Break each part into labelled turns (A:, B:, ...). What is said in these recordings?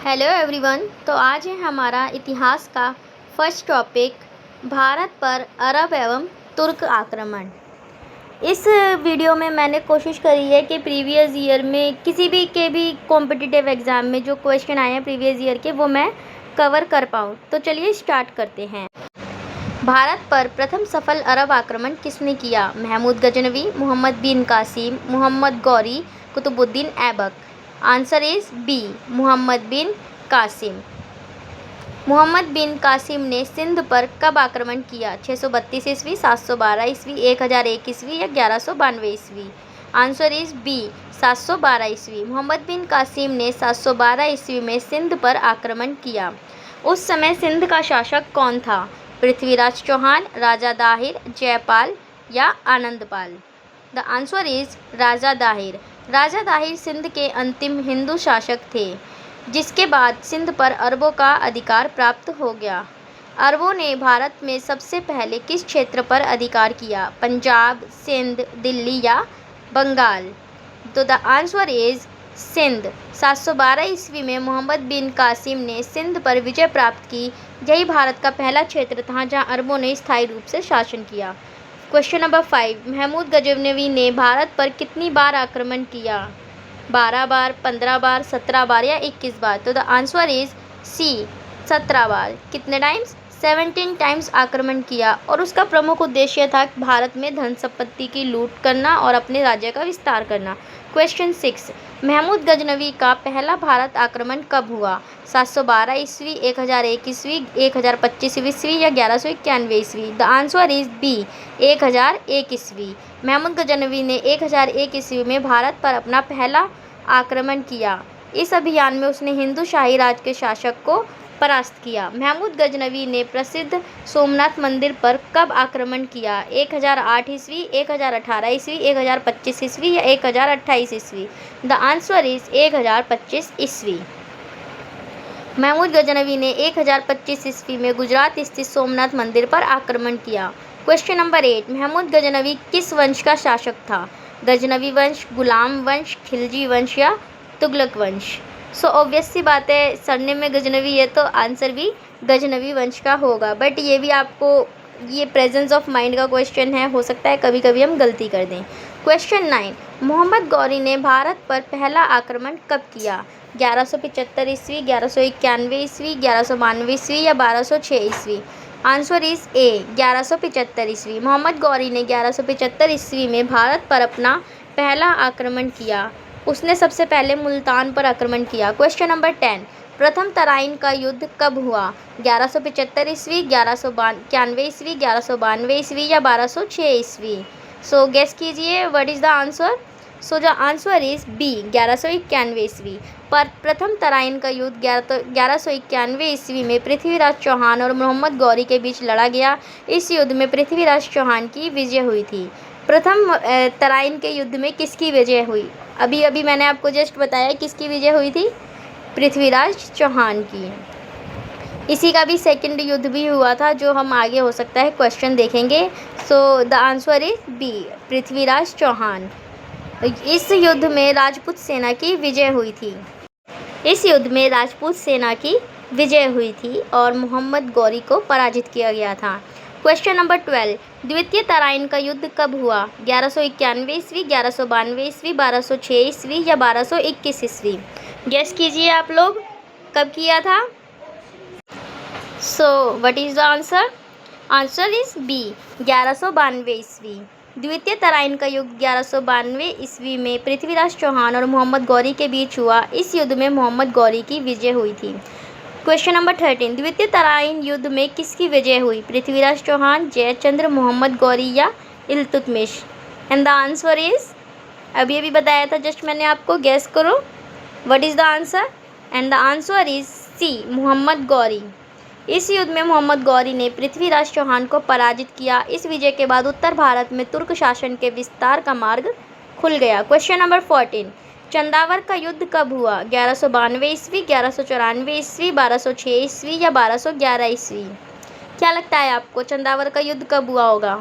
A: Hello everyone. तो आज है हमारा इतिहास का फर्स्ट टॉपिक, भारत पर अरब एवं तुर्क आक्रमण। इस वीडियो में मैंने कोशिश करी है कि प्रीवियस ईयर में किसी भी कॉम्पिटिटिव एग्ज़ाम में जो क्वेश्चन आए हैं प्रीवियस ईयर के वो मैं कवर कर पाऊँ। तो चलिए स्टार्ट करते हैं। भारत पर प्रथम सफल अरब आक्रमण किसने किया? Mahmud Ghaznavi, Mohammed bin Qasim, Mohammed Ghori, Qutbuddin Aibak. Answer is B, Mohammed bin Qasim. Mohammed bin Qasim ने सिंध पर कब आक्रमण किया? 632 ईस्वी, 712 ईस्वी, 1001 ईस्वी या 1192 ईस्वी। आंसर इज़ बी, 712 ईस्वी। मोहम्मद बिन कासिम ने 712 ईस्वी में सिंध पर आक्रमण किया। उस समय सिंध का शासक कौन था? पृथ्वीराज चौहान, राजा दाहिर, जयपाल या आनंदपाल। द आंसर इज़ राजा दाहिर। राजा दाहिर सिंध के अंतिम हिंदू शासक थे, जिसके बाद सिंध पर अरबों का अधिकार प्राप्त हो गया। अरबों ने भारत में सबसे पहले किस क्षेत्र पर अधिकार किया? पंजाब, सिंध, दिल्ली या बंगाल। तो द आंसर इज़ सिंध। 712 ईस्वी में मोहम्मद बिन कासिम ने सिंध पर विजय प्राप्त की। यही भारत का पहला क्षेत्र था जहां अरबों ने स्थायी रूप से शासन किया। क्वेश्चन नंबर 5, महमूद गजनवी ने भारत पर कितनी बार आक्रमण किया? 12 बार, 15 बार, 17 बार या 21 बार। तो द आंसर इज़ सी, 17 बार। कितने टाइम्स? 17 टाइम्स आक्रमण किया और उसका प्रमुख उद्देश्य था भारत में धन संपत्ति की लूट करना और अपने राज्य का विस्तार करना। क्वेश्चन 6, महमूद गजनवी का पहला भारत आक्रमण कब हुआ? 712 ईस्वी, 1001 ईस्वी, 1025 ईस्वी या 1191 ईस्वी। द आंसर इज़ बी, 1001 ईस्वी। महमूद गजनवी ने 1001 ईस्वी में भारत पर अपना पहला आक्रमण किया। इस अभियान में उसने हिंदू शाही राज के शासक को परास्त किया। महमूद गजनवी ने प्रसिद्ध सोमनाथ मंदिर पर कब आक्रमण किया? 1008 ईस्वी, 1018 ईस्वी, 1025 ईस्वी या 1028 ईस्वी। द आंसर इज़ 1025 ईस्वी। महमूद गजनवी ने 1025 ईस्वी में गुजरात स्थित सोमनाथ मंदिर पर आक्रमण किया। क्वेश्चन नंबर 8, महमूद गजनवी किस वंश का शासक था? गजनवी वंश, गुलाम वंश, खिलजी वंश या तुगलक वंश। सो ऑब्वियस सी बात है, सरनेम में गजनवी है तो आंसर भी गजनवी वंश का होगा। बट ये भी आपको ये प्रेजेंस ऑफ माइंड का क्वेश्चन है, हो सकता है कभी कभी हम गलती कर दें। क्वेश्चन 9, मोहम्मद गौरी ने भारत पर पहला आक्रमण कब किया? 1175 ईस्वी, 1191 ईस्वी, 1192 ईस्वी या 1206 ईस्वी। आंसर इज़ ए, 1175 ईस्वी। मोहम्मद गौरी ने 1175 ईस्वी में भारत पर अपना पहला आक्रमण किया। उसने सबसे पहले मुल्तान पर आक्रमण किया। क्वेश्चन नंबर 10, प्रथम तराइन का युद्ध कब हुआ? 1175 ईस्वी, 1191 ईस्वी, 1192 ईस्वी या 1206 ईस्वी। सो गेस कीजिए, what is the answer? So the answer is B, 1191 ईस्वी। पर प्रथम तराइन का युद्ध 1191 ईस्वी में पृथ्वीराज चौहान और मोहम्मद गौरी के बीच लड़ा गया। इस युद्ध में पृथ्वीराज चौहान की विजय हुई थी। प्रथम तराइन के युद्ध में किसकी विजय हुई? अभी अभी मैंने आपको जस्ट बताया किसकी विजय हुई थी, पृथ्वीराज चौहान की। इसी का भी सेकंड युद्ध भी हुआ था, जो हम आगे हो सकता है क्वेश्चन देखेंगे। So the answer is B, Prithviraj Chauhan. इस युद्ध में राजपूत सेना की विजय हुई थी। इस युद्ध में राजपूत सेना की विजय हुई थी और मोहम्मद गौरी को पराजित किया गया था। क्वेश्चन नंबर 12, द्वितीय तराइन का युद्ध कब हुआ? 1191 ईस्वी, 1192 ईस्वी, 1206 ईस्वी या 1221 ईस्वी। गेस कीजिए आप लोग, कब किया था? So what is the answer? Answer is B, 1192 ईस्वी। द्वितीय तराइन का युद्ध 1192 ईस्वी में पृथ्वीराज चौहान और मोहम्मद गौरी के बीच हुआ। इस युद्ध में मोहम्मद गौरी की विजय हुई थी। क्वेश्चन नंबर 13, द्वितीय तराइन युद्ध में किसकी विजय हुई? पृथ्वीराज चौहान, जयचंद्र, मोहम्मद गौरी या Iltutmish. And the answer is, अभी बताया था जस्ट मैंने आपको, गेस करो what is the answer. And the answer is C, Mohammad Ghori. इस युद्ध में मोहम्मद गौरी ने पृथ्वीराज चौहान को पराजित किया। इस विजय के बाद उत्तर भारत में तुर्क शासन के विस्तार का मार्ग खुल गया। क्वेश्चन नंबर 14, चंदावर का युद्ध कब हुआ? 1192 ईस्वी, 1194 ईस्वी, 1206 ईस्वी या 1211 ईस्वी। क्या लगता है आपको, चंदावर का युद्ध कब हुआ होगा?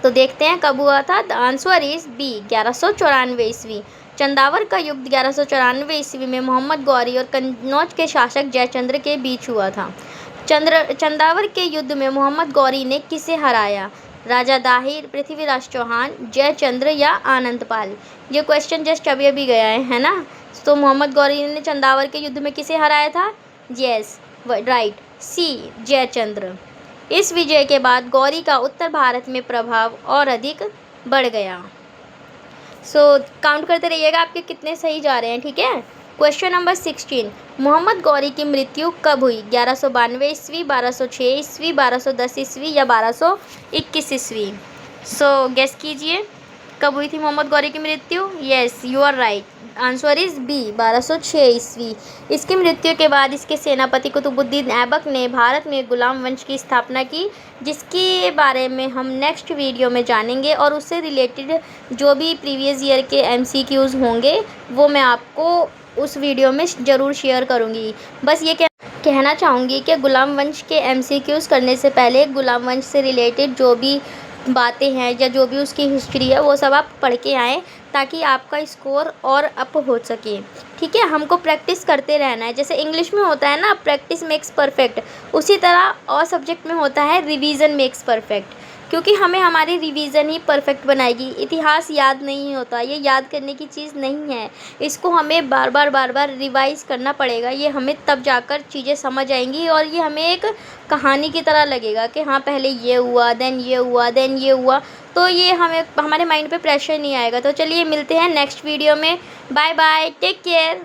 A: तो देखते हैं कब हुआ था। द आंसर इज बी, 1194 ईस्वी। चंदावर का युद्ध 1194 ईस्वी में मोहम्मद गौरी और कन्नौज के शासक जयचंद्र के बीच हुआ था। चंदावर के युद्ध में मोहम्मद गौरी ने किसे हराया? राजा दाहिर, पृथ्वीराज चौहान, जयचंद्र या आनंदपाल? ये क्वेश्चन जस्ट अभी अभी गया है ना। तो मोहम्मद गौरी ने चंदावर के युद्ध में किसे हराया था? यस, राइट, सी, जयचंद्र। इस विजय के बाद गौरी का उत्तर भारत में प्रभाव और अधिक बढ़ गया। काउंट करते रहिएगा आपके कितने सही जा रहे हैं, ठीक है। क्वेश्चन नंबर 16, मोहम्मद गौरी की मृत्यु कब हुई? 1192 ईस्वी, 1206 ईस्वी, 1210 ईस्वी या 1221 ईस्वी? गेस कीजिए कब हुई थी मोहम्मद गौरी की मृत्यु? Yes, you are right, answer is B, 1206 ईस्वी। इसकी मृत्यु के बाद इसके सेनापति कुतुबुद्दीन ऐबक ने भारत में गुलाम वंश की स्थापना की, जिसके बारे में हम नेक्स्ट वीडियो में जानेंगे, और उससे रिलेटेड जो भी प्रीवियस ईयर के MCQs होंगे वो मैं आपको उस वीडियो में ज़रूर शेयर करूँगी। बस ये कहना चाहूँगी कि गुलाम वंश के MCQs करने से पहले गुलाम वंश से रिलेटेड जो भी बातें हैं या जो भी उसकी हिस्ट्री है वो सब आप पढ़ के आएँ, ताकि आपका स्कोर और अप हो सके, ठीक है। हमको प्रैक्टिस करते रहना है। जैसे इंग्लिश में होता है ना, प्रैक्टिस मेक्स परफेक्ट, उसी तरह और सब्जेक्ट में होता है रिवीजन मेक्स परफेक्ट, क्योंकि हमें हमारी रिवीजन ही परफेक्ट बनाएगी। इतिहास याद नहीं होता, ये याद करने की चीज़ नहीं है। इसको हमें बार बार रिवाइज करना पड़ेगा। ये हमें तब जाकर चीज़ें समझ आएंगी, और ये हमें एक कहानी की तरह लगेगा कि हाँ पहले ये हुआ, देन ये हुआ, देन ये हुआ। तो ये हमारे माइंड पे प्रेशर नहीं आएगा। तो चलिए मिलते हैं नेक्स्ट वीडियो में। Bye bye, take care.